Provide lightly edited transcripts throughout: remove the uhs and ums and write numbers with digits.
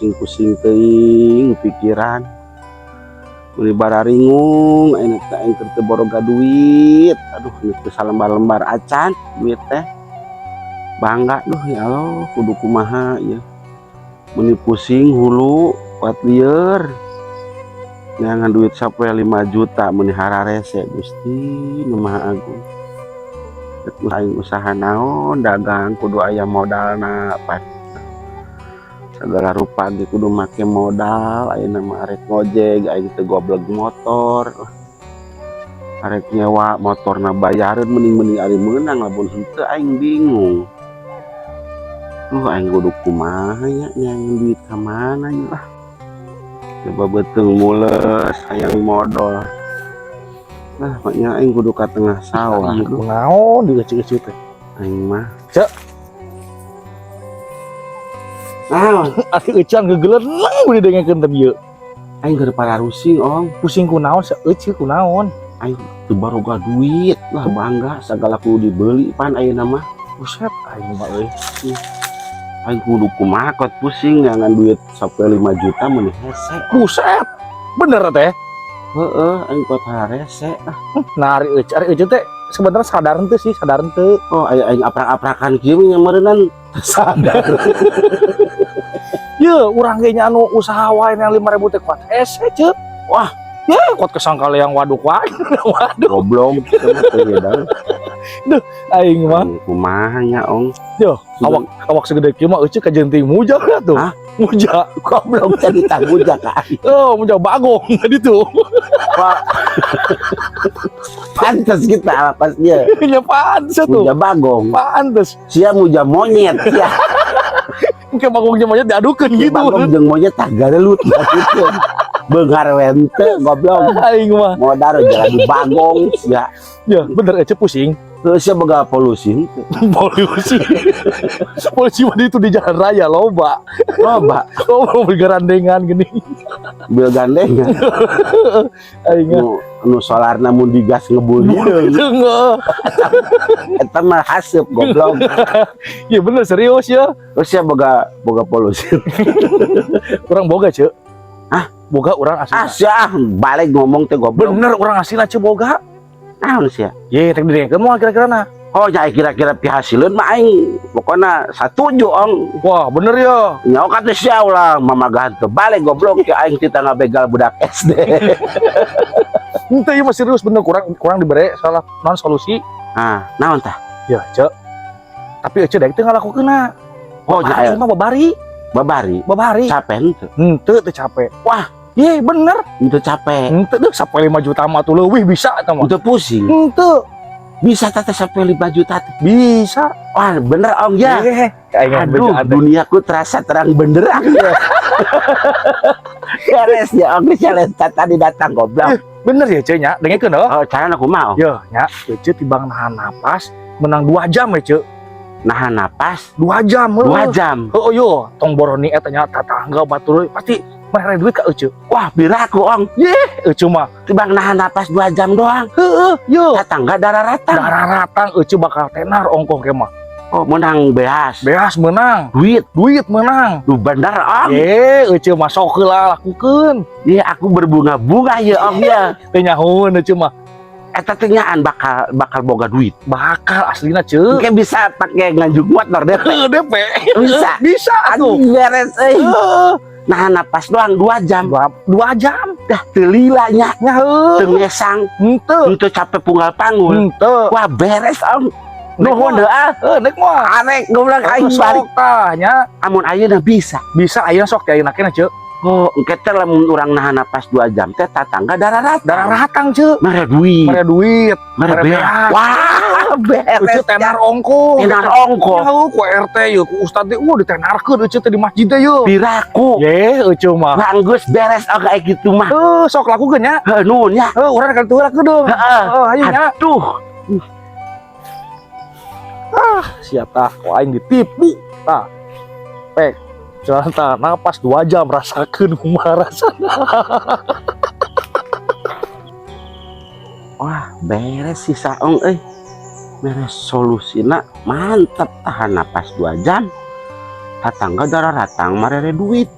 pusing-pusing teuing pikiran. Meni bararingung enak teh aing keur teu boga duit. Aduh teu salembar-lembar acan duit teh. Bangga duh ya Allah kudu kumaha ya. Meni pusing hulu kuat lieur. Neangan duit sapoe 5 juta meni hararese Gusti Nu Maha Agung. Aing usaha naon dagang kudu aya modalna pan. Segala rupa ge kudu make modal ayeuna mah arek ngojek aing teu goblok motor. Arek nyewa motorna bayareun mending ari meunang lamun henteu aing bingung. Aing kudu kumaha nya nyaing duit ka mana nya lah. Coba betung mules hayang modal. Nah, maknya aing kudu ka tengah sawah. Naon di eceu-eceu teh. Aing mah. Cek. Naon? Atuh eucan gegeuleuh udah dengekeun teh ieu. Aing keur pararusing, Ong. Pusing ku naon saeuceu ku naon. Aing teu baroga duit lah bangga sagala kudu dibeli pan ayeuna mah. Buset, aing mah euy. Aing kudu kumaha kot pusing ngangan duit sapoe 5 juta meni hese. Buset. Bener teh. Heeh, aing kot harese. Nah, ari euceu teh sebenarnya sadar henteu sih, sadar henteu. Oh, aing aprak-aprakan kieu nya meureunnan sadar. Ye, urang ge nya anu usaha wae yang 5.000 teh kuat hese ceuk. Wah, ya kuat kesangkal yang waduk wae. Waduh, Goblok teu beda. Duh, aing mah Kumaha nya, Ong? yo, awak segede kieu mah euceu ka jenting muja tuh. Hah? Muja. Goblok teh ditangguja ka aing. Oh, muja bagong tadi tuh. Pak. Pantes kita pas dia. Ya pantes tuh. Muja bagong. Pantes. Sia muja monyet ya. Kayak bagongnya monyet diadukeun gitu. Bagong jeung monyet tah garelut gitu. Beunghar wente goblok. Aing mah. Modar jalan di bagong sia. Ya, bener euceu pusing. Terus sia boga polusi henteu. Polusi. Polusi mah itu di jalan raya loba. Loba. Oh, bergerandengan gini. Bil gandengan. Aing Nu solarna mun digas ngebul hideung. Eta mah haseup goblok. Ya bener serius ya. Terus sia boga polusi. Urang boga ceuk. Hah? Boga urang asli. Sia balik ngomong teh goblok. Bener urang asli ceuk boga. Naon sia? Ye, tek didengekeun moal kira-kirana. Oh, nya kira-kira pihasilun mah aing pokona satuju, Ong. Wah, bener ya. Nyawa kata sia ulah mamagahan teu balik goblok ke aing kita ngabegal budak SD. Henteu ieu mah serius bener kurang dibere salah non solusi. Nah, naon tah? Ya, ceuk. Tapi euceu daek teu ngalakukeunna. Oh, nya Aing mah babari. babari. Capek henteu? Henteu teu capek. Wah, ye bener. Henteu capek. Henteu deh sampai 5 juta mah tuh leuwih bisa eta mah. Henteu pusing. Henteu. Bisa tata sampai 5 juta teh. Bisa. Wah, bener Ong ya. Aduh, duniaku terasa terang benderang ya. Beres ya Ong challenge tadi datang goblok. Bener ya ceuk nya, dengekeun heuh. Oh, cara aku mau. Yo nya, euceu tibang nahan napas menang 2 jam ya ceuk. Nahan napas 2 jam. 2 jam. Heuh yo, tong boroni eta nya tatangga batur pasti mere duit ka euceu. Wah, biraku Ong. Euceu mah Tibang nahan napas 2 jam doang. heueuh yo. Tatangga dararatang. Dararatang euceu bakal tenar ongkoh ke mah. Oh, menang beas. Beas menang, Duit menang. lu bener Ong. Euceu mah sok heula lakukeun. Iya, aku berbunga-bunga ya Ong ya. Teu nyahoeun euceu mah. Eta teh nyaan bakal boga duit. Bakal aslina ceuk. Kayak bisa pakai nganjuk motor deh. DP. Bisa. Bisa atuh. Aduh, beres euy. Nah, napas doang 2 jam. 2 jam. Dah teu lila nya. Nya heuh. Teu ngesang, Henteu. teu capek punggal panggul. Henteu. Wah, beres Ong. Nuhun deh ah. Nek mah. Arek goblok aing balik. Sok tah nya. Amun ayeuna bisa. Bisa ayeuna sok teh ayeuna keneh ceuk. Oh, engke teh lamun urang nahan napas 2 jam teh tatangga dararat. Dararatang ceuk. Mere duit. Mere duit. Mere beas. Wah, beres. Euceu tenar ongkoh. Tenar ongkoh. Heuh ku RT yeuh ku ustad teh ditenarkeun euceu teh di masjid teh yeuh. Piraku. Ye, euceu mah. Banggus beres kayak gitu mah. Sok lakukeun nya. Heuh nuhun ya. Urang kan teu lakukeun. Heeh. Hayu nya. Aduh. Siap tah kok aing ditipu tah pek jalan tah napas 2 jam rasakeun kumaha rasana. Wah, beres si Saong beres solusina mantap tahan napas 2 jam tatangga dararatang marere duit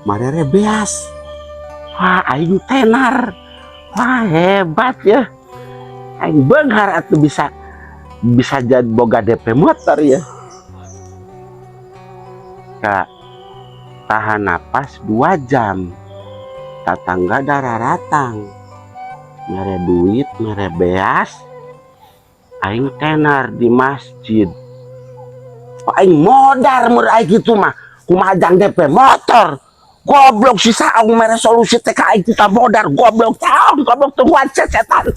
marere beas. Wah, aing tenar. Wah, hebat ya. Aing beunghar atuh bisa jadi boga DP motor ya. Kak, tahan napas 2 jam. Tatangga dararatang. Mere duit, mere beas. Aing tenar di masjid. Aing modar mur aing gitu mah. Kumajang DP motor. Goblok si saung mere solusi TK aing kita modar goblok. Goblok tungguan setan.